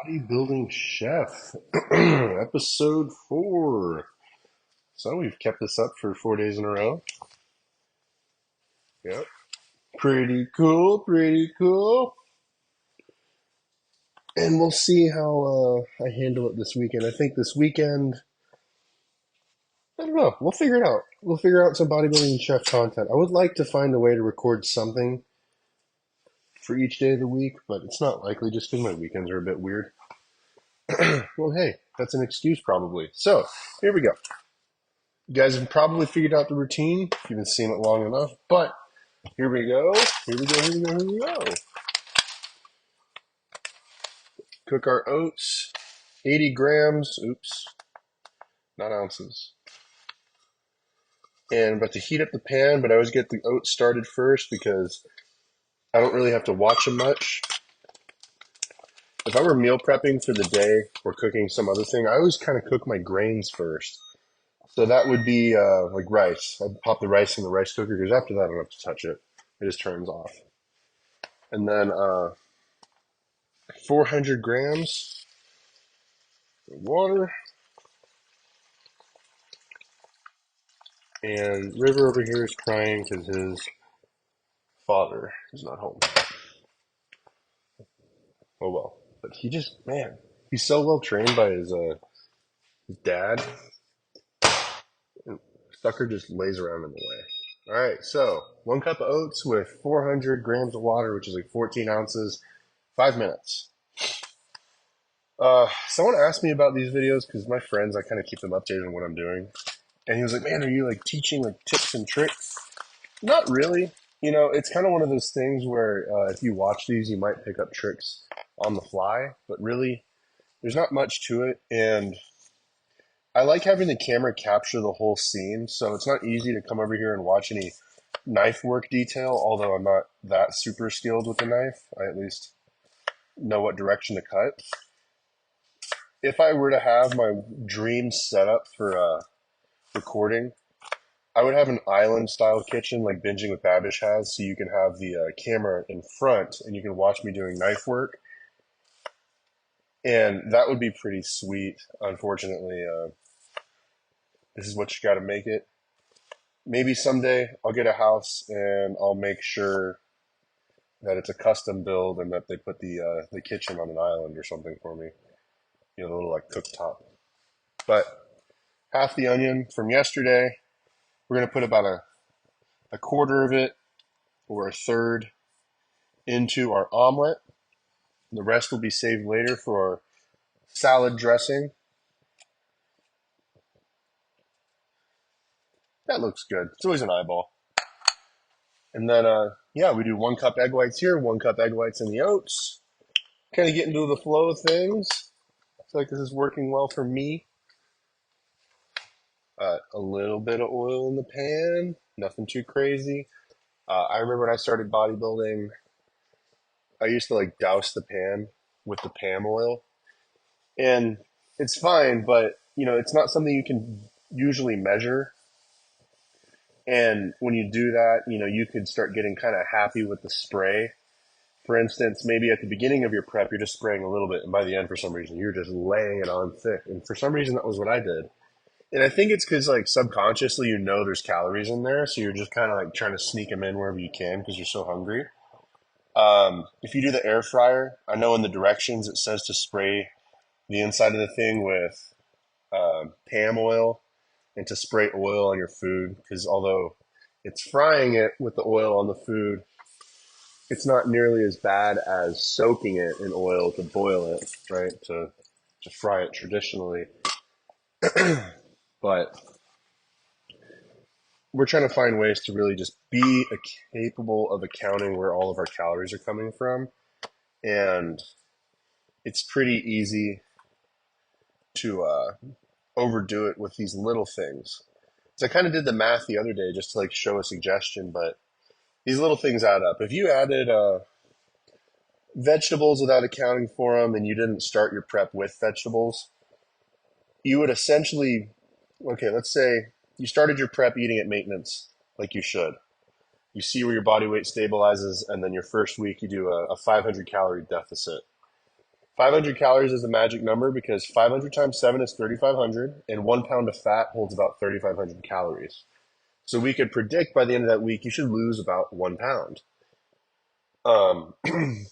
Bodybuilding Chef, episode 4. So we've kept this up for 4 days in a row. Yep. Pretty cool, pretty cool. And we'll see how I handle it this weekend. I think this weekend, I don't know. We'll figure it out. We'll figure out some bodybuilding chef content. I would like to find a way to record something for each day of the week, but it's not likely just because my weekends are a bit weird. Well, hey, that's an excuse probably. So, here we go. You guys have probably figured out the routine if you've been seeing it long enough, but here we go. Here we go. Here we go. Here we go. Cook our oats. 80 grams. Oops. Not ounces. And I'm about to heat up the pan, but I always get the oats started first because I don't really have to watch them much. If I were meal prepping for the day or cooking some other thing, I always kind of cook my grains first. So that would be like rice. I'd pop the rice in the rice cooker because after that I don't have to touch it. It just turns off. And then 400 grams of water. And River over here is crying because his father is not home. Oh well. But he just, man, he's so well trained by his dad. And Sucker just lays around in the way. All right, so 1 cup of oats with 400 grams of water, which is like 14 ounces, 5 minutes. Someone asked me about these videos because my friends, I kind of keep them updated on what I'm doing. And he was like, man, are you like teaching like tips and tricks? Not really. You know, it's kind of one of those things where if you watch these, you might pick up tricks on the fly, but really, there's not much to it. And I like having the camera capture the whole scene, so it's not easy to come over here and watch any knife work detail, although I'm not that super skilled with the knife. I at least know what direction to cut. If I were to have my dream setup for recording, I would have an island style kitchen like Binging with Babish has, so you can have the camera in front and you can watch me doing knife work. And that would be pretty sweet. Unfortunately, this is what you got to make it. Maybe someday I'll get a house and I'll make sure that it's a custom build and that they put the kitchen on an island or something for me. You know, a little like cooktop. But half the onion from yesterday, we're going to put about a quarter of it or a third into our omelet. The rest will be saved later for our salad dressing. That looks good. It's always an eyeball. And then, yeah, we do 1 cup egg whites here, 1 cup egg whites in the oats. Kind of get into the flow of things. I feel like this is working well for me. A little bit of oil in the pan, nothing too crazy. I remember when I started bodybuilding, I used to like douse the pan with the Pam oil. And it's fine, but you know, it's not something you can usually measure. And when you do that, you know, you could start getting kind of happy with the spray. For instance, maybe at the beginning of your prep, you're just spraying a little bit, and by the end, for some reason, you're just laying it on thick. And for some reason, that was what I did. And I think it's because, like, subconsciously, you know there's calories in there, so you're just kind of like trying to sneak them in wherever you can because you're so hungry. If you do the air fryer, I know in the directions it says to spray the inside of the thing with Pam oil and to spray oil on your food because although it's frying it with the oil on the food, it's not nearly as bad as soaking it in oil to boil it, right? To fry it traditionally. But we're trying to find ways to really just be capable of accounting where all of our calories are coming from. And it's pretty easy to overdo it with these little things. So I kind of did the math the other day just to like show a suggestion, but these little things add up. If you added vegetables without accounting for them and you didn't start your prep with vegetables, you would essentially, okay, let's say you started your prep eating at maintenance like you should. You see where your body weight stabilizes, and then your first week you do a 500 calorie deficit. 500 calories is a magic number because 500 times 7 is 3,500, and 1 pound of fat holds about 3,500 calories. So we could predict by the end of that week you should lose about 1 pound, um,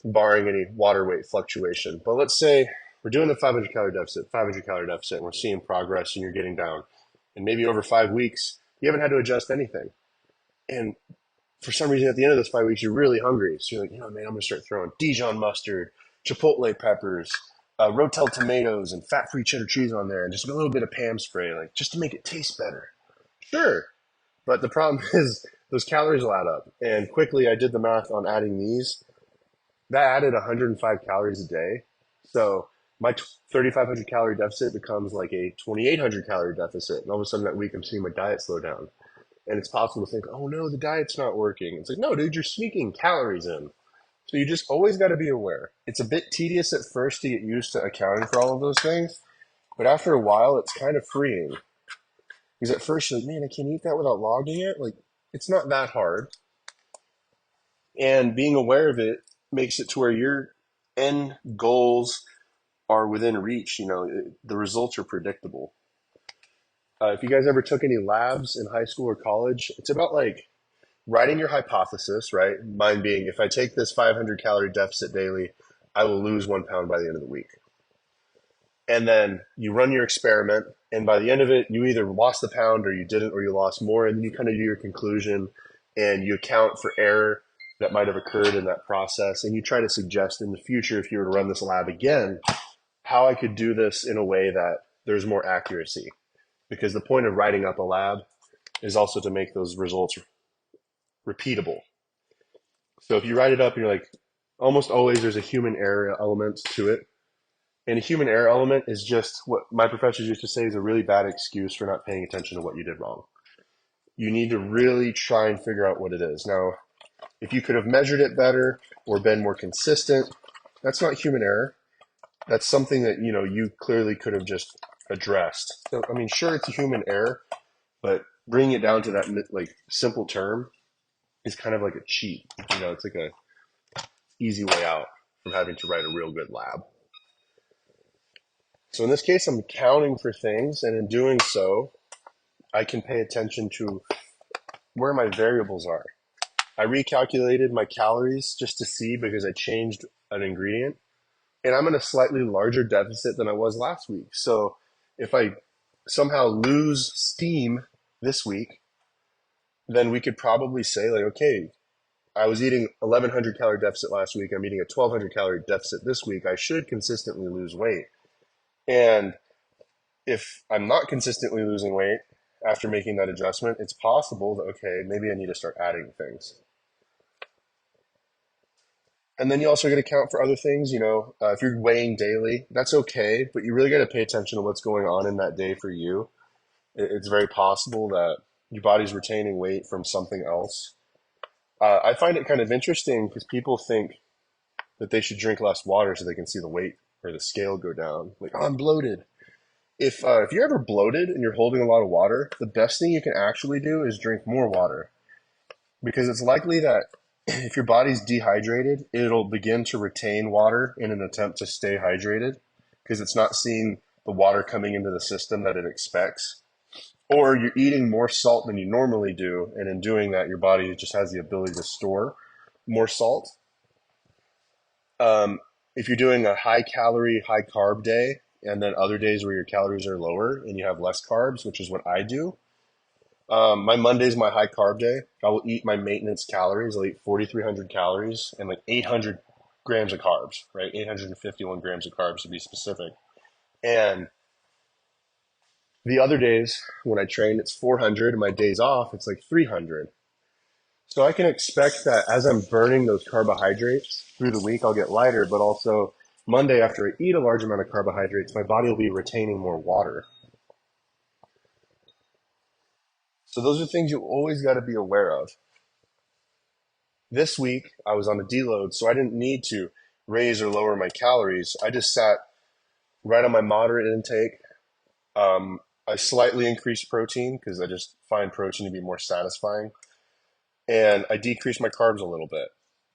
barring any water weight fluctuation. But let's say we're doing a 500 calorie deficit, 500 calorie deficit, and we're seeing progress and you're getting down. And maybe over 5 weeks, you haven't had to adjust anything. And for some reason, at the end of those 5 weeks, you're really hungry. So you're like, man, I'm going to start throwing Dijon mustard, chipotle peppers, Rotel tomatoes, and fat-free cheddar cheese on there, and just a little bit of Pam spray, like just to make it taste better. Sure, but the problem is those calories will add up. And quickly, I did the math on adding these. That added 105 calories a day. So my 3,500 calorie deficit becomes like a 2,800 calorie deficit. And all of a sudden that week, I'm seeing my diet slow down. And it's possible to think, oh no, the diet's not working. It's like, no, dude, you're sneaking calories in. So you just always got to be aware. It's a bit tedious at first to get used to accounting for all of those things. But after a while, it's kind of freeing. Because at first you're like, man, I can't eat that without logging it. Like, it's not that hard. And being aware of it makes it to where your end goals are within reach. The results are predictable. If you guys ever took any labs in high school or college, it's about like writing your hypothesis, right? Mine being, if I take this 500 calorie deficit daily, I will lose 1 pound by the end of the week. And then you run your experiment, and by the end of it, you either lost the pound or you didn't, or you lost more. And then you kind of do your conclusion and you account for error that might have occurred in that process. And you try to suggest in the future, if you were to run this lab again, how I could do this in a way that there's more accuracy. Because the point of writing up a lab is also to make those results repeatable. So if you write it up and you're like, almost always there's a human error element to it. And a human error element is just what my professors used to say is a really bad excuse for not paying attention to what you did wrong. You need to really try and figure out what it is. Now, if you could have measured it better or been more consistent, that's not human error. That's something that, you clearly could have just addressed. So, I mean, sure, it's a human error, but bringing it down to that like simple term is kind of like a cheat. It's like a easy way out from having to write a real good lab. So in this case, I'm accounting for things, and in doing so, I can pay attention to where my variables are. I recalculated my calories just to see because I changed an ingredient, and I'm in a slightly larger deficit than I was last week. So if I somehow lose steam this week, then we could probably say like, okay, I was eating 1,100 calorie deficit last week. I'm eating a 1,200 calorie deficit this week. I should consistently lose weight. And if I'm not consistently losing weight after making that adjustment, it's possible that, okay, maybe I need to start adding things. And then you also got to account for other things. If you're weighing daily, that's okay, but you really got to pay attention to what's going on in that day for you. It's very possible that your body's retaining weight from something else. I find it kind of interesting because people think that they should drink less water so they can see the weight or the scale go down. Like, oh, I'm bloated. If you're ever bloated and you're holding a lot of water, the best thing you can actually do is drink more water. Because it's likely that if your body's dehydrated, it'll begin to retain water in an attempt to stay hydrated because it's not seeing the water coming into the system that it expects. Or you're eating more salt than you normally do, and in doing that, your body just has the ability to store more salt. If you're doing a high calorie, high carb day, and then other days where your calories are lower and you have less carbs, which is what I do, my Monday's my high carb day. I will eat my maintenance calories. I'll eat 4,300 calories and like 800 grams of carbs, right? 851 grams of carbs to be specific. And the other days when I train, it's 400, and my days off, it's like 300. So I can expect that as I'm burning those carbohydrates through the week, I'll get lighter, but also Monday after I eat a large amount of carbohydrates, my body will be retaining more water. So those are things you always got to be aware of. This week, I was on a deload, so I didn't need to raise or lower my calories. I just sat right on my moderate intake. I slightly increased protein because I just find protein to be more satisfying. And I decreased my carbs a little bit.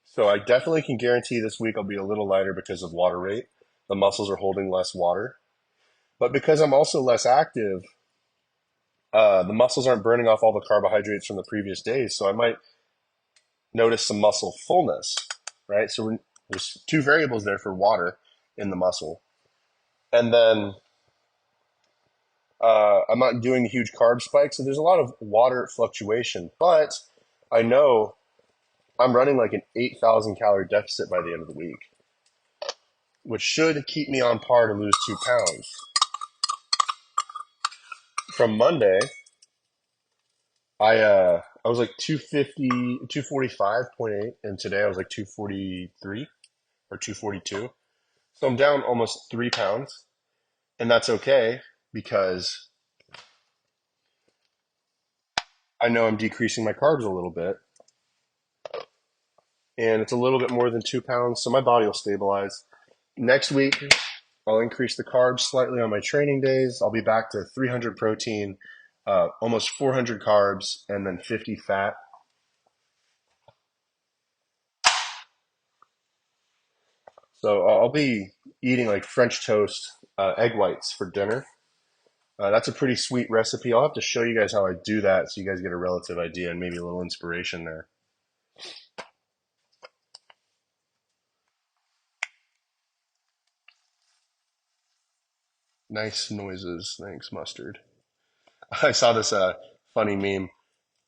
So I definitely can guarantee this week I'll be a little lighter because of water rate. the muscles are holding less water. But because I'm also less active, the muscles aren't burning off all the carbohydrates from the previous days. So I might notice some muscle fullness, right? So there's two variables there for water in the muscle. And then I'm not doing huge carb spikes. So there's a lot of water fluctuation. But I know I'm running like an 8,000 calorie deficit by the end of the week, which should keep me on par to lose 2 pounds. From Monday, I was like 250, 245.8, and today I was like 243 or 242. So I'm down almost 3 pounds, and that's okay because I know I'm decreasing my carbs a little bit, and it's a little bit more than 2 pounds, so my body will stabilize. Next week, I'll increase the carbs slightly on my training days. I'll be back to 300 protein, almost 400 carbs, and then 50 fat. So I'll be eating like French toast, egg whites for dinner. That's a pretty sweet recipe. I'll have to show you guys how I do that so you guys get a relative idea and maybe a little inspiration there. Nice noises. Thanks, mustard. I saw this funny meme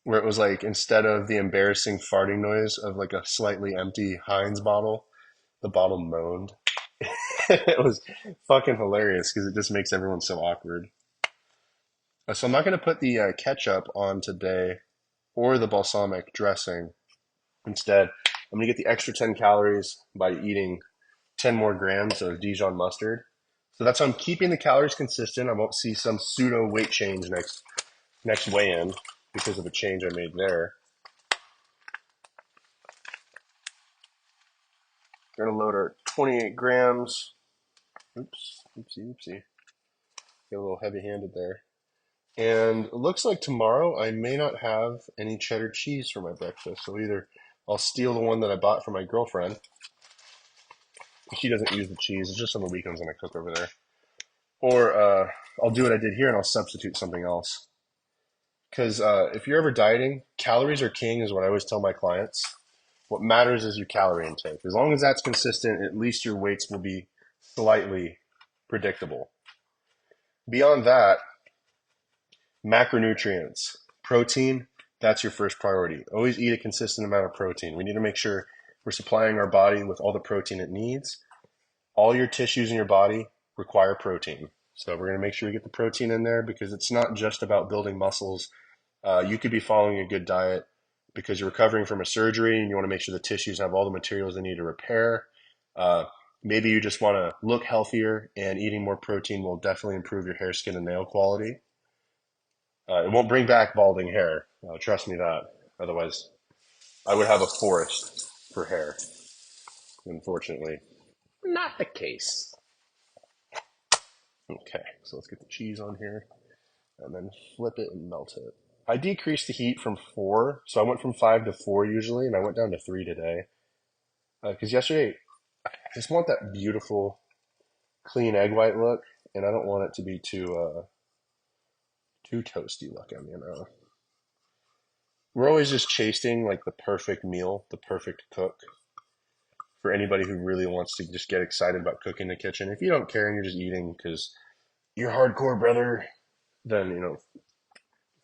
where it was like instead of the embarrassing farting noise of like a slightly empty Heinz bottle, the bottle moaned. It was fucking hilarious because it just makes everyone so awkward. So I'm not going to put the ketchup on today or the balsamic dressing. Instead, I'm going to get the extra 10 calories by eating 10 more grams of Dijon mustard. So that's how I'm keeping the calories consistent. I won't see some pseudo weight change next weigh-in because of a change I made there. We're going to load our 28 grams. Oops, oopsie, oopsie. Get a little heavy-handed there. And it looks like tomorrow I may not have any cheddar cheese for my breakfast. So either I'll steal the one that I bought for my girlfriend. She doesn't use the cheese. It's just on the weekends when I cook over there. Or I'll do what I did here and I'll substitute something else. Because if you're ever dieting, calories are king is what I always tell my clients. What matters is your calorie intake. As long as that's consistent, at least your weights will be slightly predictable. Beyond that, macronutrients, protein, that's your first priority. Always eat a consistent amount of protein. We need to make sure we're supplying our body with all the protein it needs. All your tissues in your body require protein. So we're going to make sure we get the protein in there because it's not just about building muscles. You could be following a good diet because you're recovering from a surgery and you want to make sure the tissues have all the materials they need to repair. Maybe you just want to look healthier, and eating more protein will definitely improve your hair, skin, and nail quality. It won't bring back balding hair. Trust me that. Otherwise, I would have a forest for hair. Unfortunately, not the case. Okay, so let's get the cheese on here and then flip it and melt it. I decreased the heat from 4, so I went from 5 to 4 usually, and I went down to 3 today. Because yesterday, I just want that beautiful, clean egg white look, and I don't want it to be too toasty looking, you know. We're always just chasing like the perfect meal, the perfect cook for anybody who really wants to just get excited about cooking in the kitchen. If you don't care and you're just eating because you're hardcore, brother, then, you know,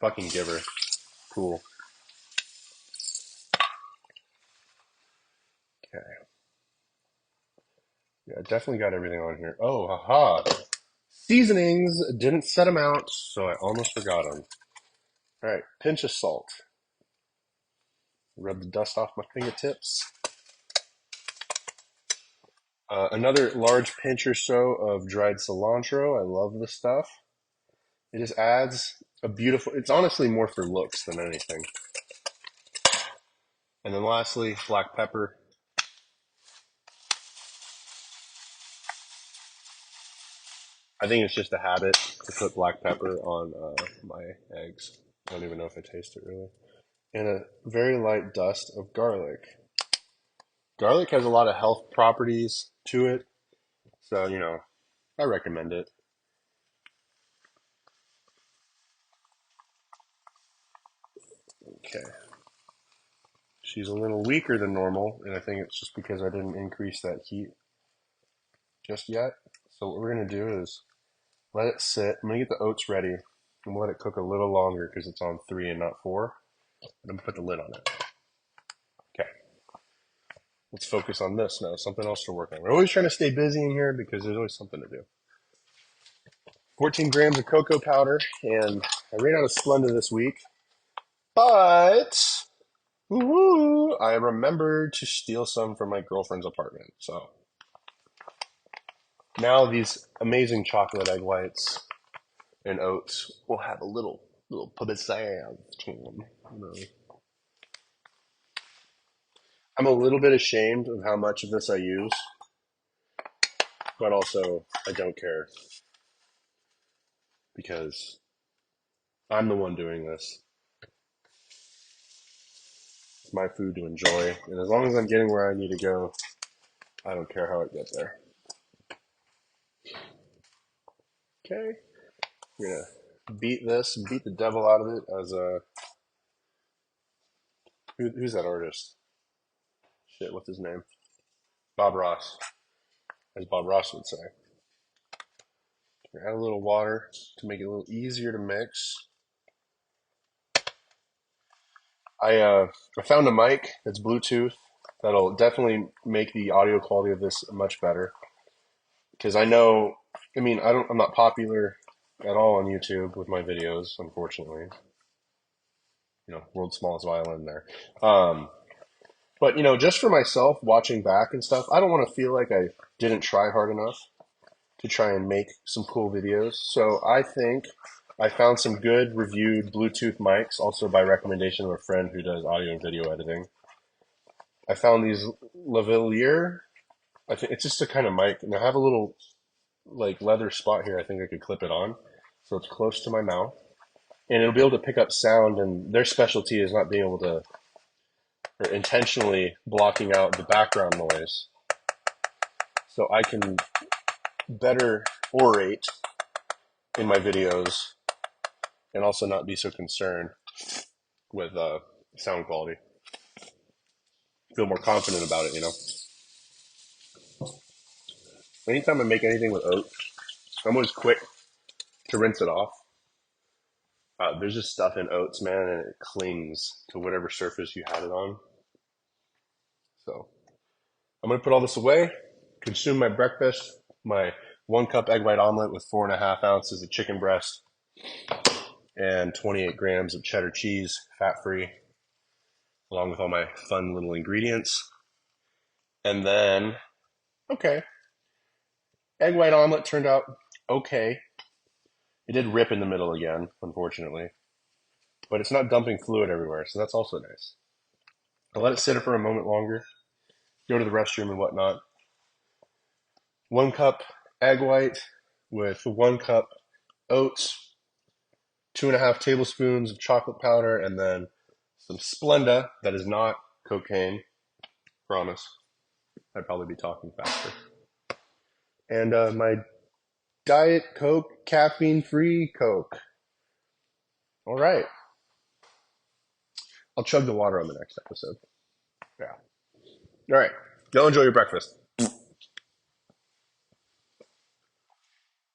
fucking giver. Cool. Okay. Yeah, I definitely got everything on here. Oh, haha. Seasonings. Didn't set them out, so I almost forgot them. All right. Pinch of salt. Rub the dust off my fingertips. Another large pinch or so of dried cilantro. I love this stuff. It just adds a beautiful, it's honestly more for looks than anything. And then lastly, black pepper. I think it's just a habit to put black pepper on my eggs. I don't even know if I taste it really. And a very light dust of garlic. Garlic has a lot of health properties to it. So, I recommend it. Okay. She's a little weaker than normal, and I think it's just because I didn't increase that heat just yet. So what we're going to do is let it sit. I'm going to get the oats ready and let it cook a little longer because it's on 3 and not 4. And I'm going to put the lid on it. Okay. Let's focus on this now. Something else to work on. We're always trying to stay busy in here because there's always something to do. 14 grams of cocoa powder, and I ran out of Splenda this week, but I remembered to steal some from my girlfriend's apartment. So now these amazing chocolate egg whites and oats will have a little publicity to them. I'm a little bit ashamed of how much of this I use, but also I don't care because I'm the one doing this. It's my food to enjoy, and as long as I'm getting where I need to go, I don't care how it gets there. Okay, we're gonna beat the devil out of it as who's that artist? Shit, what's his name? Bob Ross, as Bob Ross would say. Add a little water to make it a little easier to mix. I found a mic that's Bluetooth that'll definitely make the audio quality of this much better. Because I know, I'm not popular at all on YouTube with my videos, unfortunately. World's smallest violin there. But just for myself, watching back and stuff, I don't want to feel like I didn't try hard enough to try and make some cool videos. So I think I found some good reviewed Bluetooth mics, also by recommendation of a friend who does audio and video editing. I found these lavalier. I think it's just a kind of mic, and I have a little leather spot here. I think I could clip it on, so it's close to my mouth, and it'll be able to pick up sound. And their specialty is not being able to, or intentionally blocking out the background noise, so I can better orate in my videos and also not be so concerned with sound quality. Feel more confident about it, Anytime I make anything with oats, I'm always quick to rinse it off. There's just stuff in oats, man, and it clings to whatever surface you had it on. So I'm going to put all this away, consume my breakfast, my 1 cup egg white omelet with 4.5 ounces of chicken breast and 28 grams of cheddar cheese, fat-free, along with all my fun little ingredients. And then, okay, egg white omelet turned out okay. It did rip in the middle again, unfortunately. But it's not dumping fluid everywhere, so that's also nice. I'll let it sit for a moment longer, go to the restroom and whatnot. 1 cup egg white with 1 cup oats, 2.5 tablespoons of chocolate powder, and then some Splenda that is not cocaine. Promise. I'd probably be talking faster. And my Diet Coke, caffeine-free Coke. All right. I'll chug the water on the next episode. Yeah. All right. Go enjoy your breakfast.